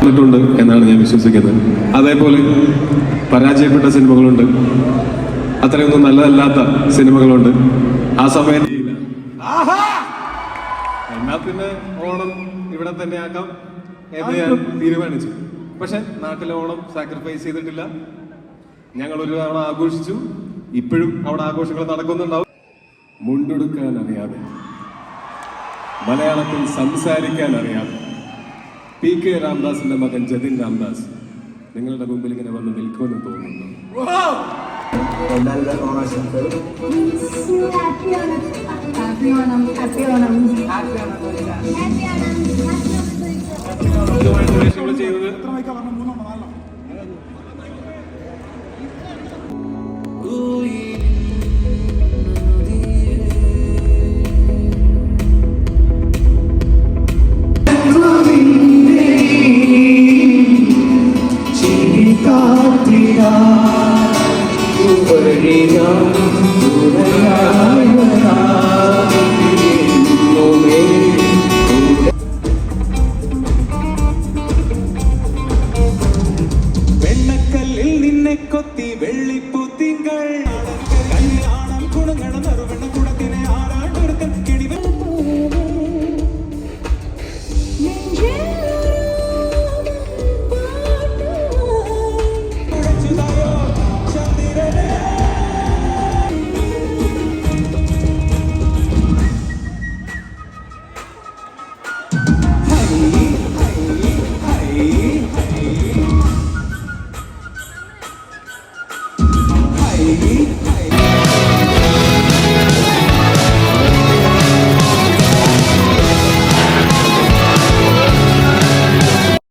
ിട്ടുണ്ട് എന്നാണ് ഞാൻ വിശ്വസിക്കുന്നത്. അതേപോലെ പരാജയപ്പെട്ട സിനിമകളുണ്ട്, അത്രയൊന്നും നല്ലതല്ലാത്ത സിനിമകളുണ്ട്. ആ സമയത്ത് എന്നാ പിന്നെ ഓണം ഇവിടെ തന്നെ ആക്കാം എന്ന് ഞാൻ തീരുമാനിച്ചു. പക്ഷെ നാട്ടിലെ ഓണം സാക്രിഫൈസ് ചെയ്തിട്ടില്ല. ഞങ്ങൾ ഒരു തവണ ആഘോഷിച്ചു, ഇപ്പോഴും അവിടെ ആഘോഷങ്ങൾ നടക്കുന്നുണ്ടാവും. മുണ്ടെടുക്കാൻ അറിയാതെ, മലയാളത്തിൽ സംസാരിക്കാൻ അറിയാതെ PK രാംദാസിന്റെ മകൻ ജതിൻ രാംദാസ് നിങ്ങളുടെ മുമ്പിൽ ഇങ്ങനെ വന്ന് നിൽക്കുമെന്ന് തോന്നുന്നു. ചെയ്തത് വെണ്ണക്കല്ലിൽ നിന്നെ കൊത്തി വെള്ളിപ്പൂത്തിങ്കൾ കല്യാണം കുണങ്ങണ നറുവെണ്ണ കുടത്തിനെ ആരാണ്ടൊരുത്തൻ കിണിവ Hey,